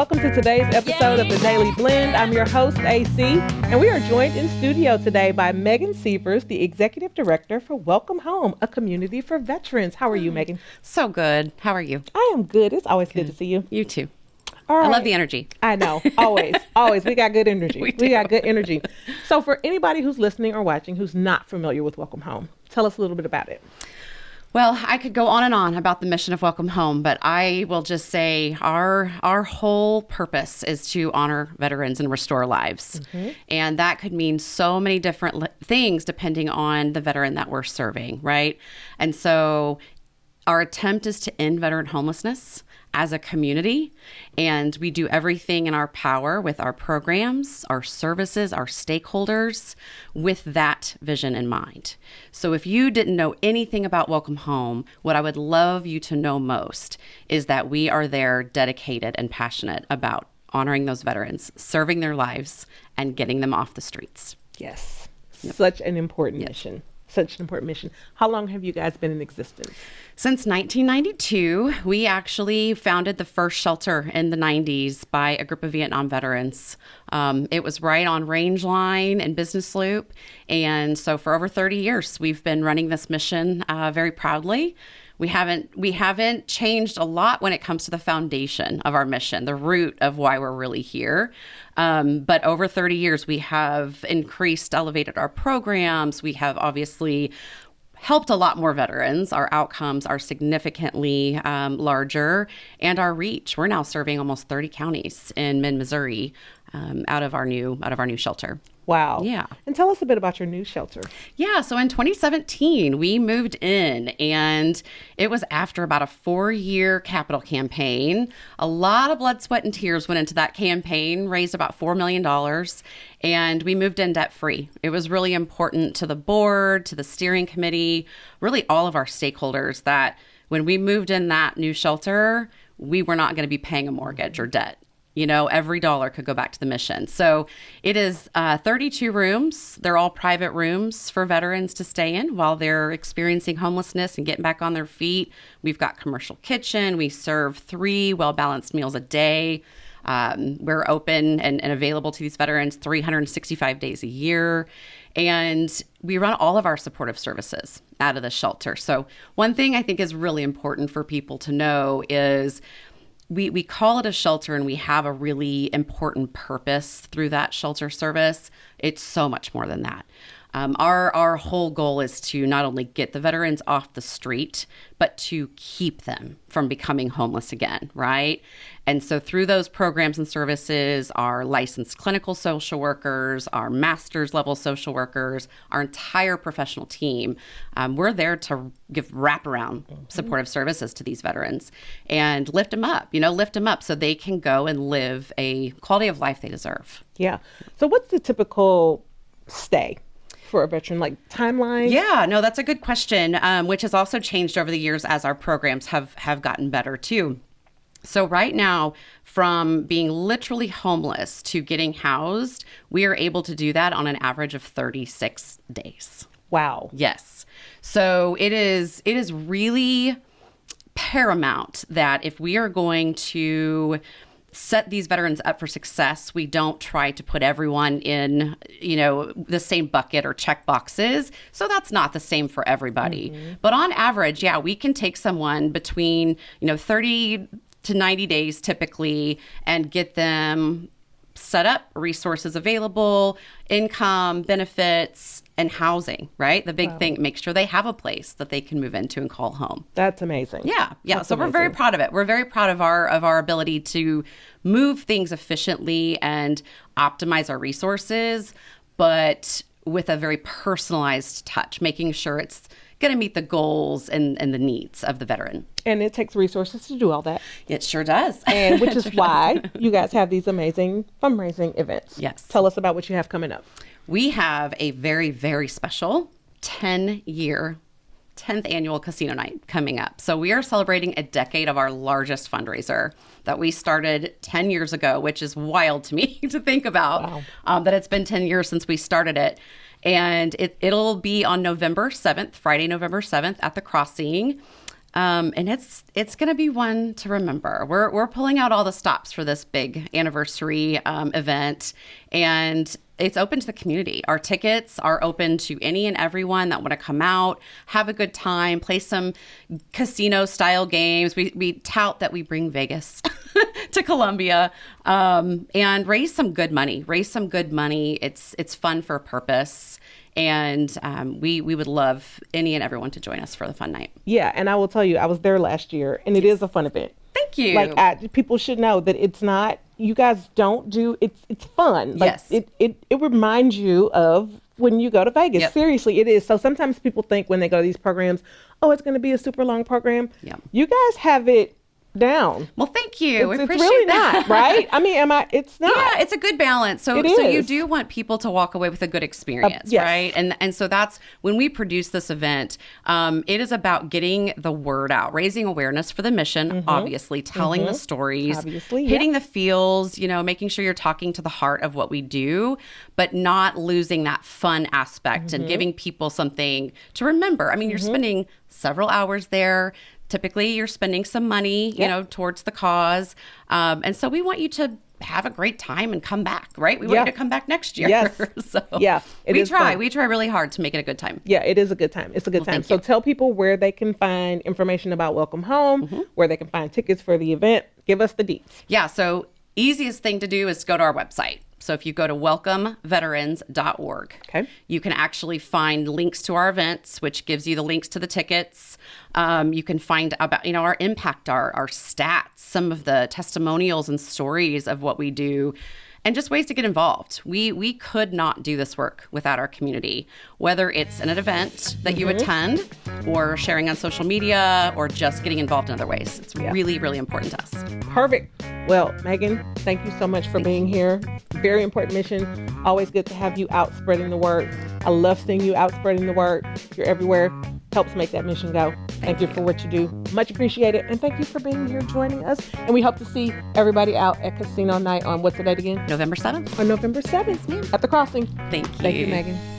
welcome to today's episode of The Daily Blend. I'm your host, AC, and we are joined in studio today by Megan Sievers, the Executive Director for Welcome Home, a community for veterans. How are you, Megan? So good. How are you? I am good. It's always good to see you. You too. All right. I love the energy. I know. Always. Always. We got good energy. We got good energy. So for anybody who's listening or watching who's not familiar with Welcome Home, tell us a little bit about it. Well, I could go on and on about the mission of Welcome Home, but I will just say our whole purpose is to honor veterans and restore lives. Mm-hmm. And that could mean so many different things depending on the veteran that we're serving, right? And so our attempt is to end veteran homelessness as a community, and we do everything in our power with our programs, our services, our stakeholders, with that vision in mind. So if you didn't know anything about Welcome Home, what I would love you to know most is that we are there dedicated and passionate about honoring those veterans, serving their lives, and getting them off the streets. Yes. Yep. Such an important mission. Such an important mission. How long have you guys been in existence? Since 1992, we actually founded the first shelter in the 90s by a group of Vietnam veterans. It was right on Range Line and Business Loop. And so for over 30 years, we've been running this mission very proudly. We haven't changed a lot when it comes to the foundation of our mission, the root of why we're really here. But over 30 years, we have increased, elevated our programs. We have obviously helped a lot more veterans. Our outcomes are significantly larger, and our reach. We're now serving almost 30 counties in mid-Missouri out of our new shelter. Wow. Yeah. And tell us a bit about your new shelter. Yeah. So in 2017, we moved in, and it was after about a 4-year capital campaign. A lot of blood, sweat, and tears went into that campaign, raised about $4 million, and we moved in debt-free. It was really important to the board, to the steering committee, really all of our stakeholders, that when we moved in that new shelter, we were not going to be paying a mortgage or debt. You know, every dollar could go back to the mission. So it is 32 rooms. They're all private rooms for veterans to stay in while they're experiencing homelessness and getting back on their feet. We've got commercial kitchen. We serve 3 well-balanced meals a day. We're open and available to these veterans 365 days a year. And we run all of our supportive services out of the shelter. So one thing I think is really important for people to know is we call it a shelter, and we have a really important purpose through that shelter service. It's so much more than that. Our whole goal is to not only get the veterans off the street, but to keep them from becoming homeless again, right? And so through those programs and services, our licensed clinical social workers, our master's level social workers, our entire professional team, we're there to give wraparound supportive services to these veterans and lift them up so they can go and live a quality of life they deserve. Yeah. So what's the typical stay for a veteran, like timeline? Yeah, no, that's a good question, which has also changed over the years as our programs have gotten better too. So right now, from being literally homeless to getting housed, we are able to do that on an average of 36 days. Wow. Yes. So it is really paramount that if we are going to set these veterans up for success, we don't try to put everyone in, the same bucket or check boxes. So that's not the same for everybody. Mm-hmm. But on average, yeah, we can take someone between, 30 to 90 days typically and get them set up, resources available, income, benefits, and housing, right? The big thing, make sure they have a place that they can move into and call home. That's amazing. Yeah. That's so amazing. We're very proud of it. We're very proud of our ability to move things efficiently and optimize our resources, but with a very personalized touch, making sure it's going to meet the goals and the needs of the veteran. And it takes resources to do all that. It sure does. And which is why you guys have these amazing fundraising events. Yes. Tell us about what you have coming up. We have a very, very special 10th annual casino night coming up. So we are celebrating a decade of our largest fundraiser that we started 10 years ago, which is wild to me to think about. Wow. That it's been 10 years since we started it. And it'll be on November 7th, Friday, November 7th at the Crossing. And it's going to be one to remember. We're pulling out all the stops for this big anniversary event, and it's open to the community. Our tickets are open to any and everyone that want to come out, have a good time, play some casino-style games. We tout that we bring Vegas to Columbia, and raise some good money. It's fun for a purpose. And we would love any and everyone to join us for the fun night. Yeah, and I will tell you, I was there last year, and it is a fun event. Thank you. Like, people should know that it's not, you guys don't do, it's fun. Like, yes. It reminds you of when you go to Vegas. Yep. Seriously, it is. So sometimes people think when they go to these programs, oh, it's going to be a super long program. Yep. You guys have it down. Well, thank you. It's Appreciate really that. not, right? I mean, it's not. Yeah, it's a good balance. So you do want people to walk away with a good experience, yes. right? And so that's when we produce this event. It is about getting the word out, raising awareness for the mission, obviously, telling the stories, hitting the feels, making sure you're talking to the heart of what we do, but not losing that fun aspect and giving people something to remember. I mean, you're spending several hours there. Typically, you're spending some money, towards the cause. And so we want you to have a great time and come back, right? We want you to come back next year. Yes. So we try. We try really hard to make it a good time. Yeah, it is a good time. It's a good time. So tell people where they can find information about Welcome Home, where they can find tickets for the event. Give us the deets. Yeah, so easiest thing to do is go to our website. So if you go to welcomeveterans.org, you can actually find links to our events, which gives you the links to the tickets. You can find about, our impact, our stats, some of the testimonials and stories of what we do, and just ways to get involved. We could not do this work without our community, whether it's an event that you attend or sharing on social media or just getting involved in other ways. It's really, really important to us. Perfect. Well, Megan, thank you so much for being here. Very important mission. Always good to have you out spreading the word. I love seeing you out spreading the word. You're everywhere. Helps make that mission go. Thank you for what you do. Much appreciated. And thank you for being here joining us. And we hope to see everybody out at Casino Night on what's the date again? November 7th. On November 7th at the Crossing. Thank you. Thank you, Megan.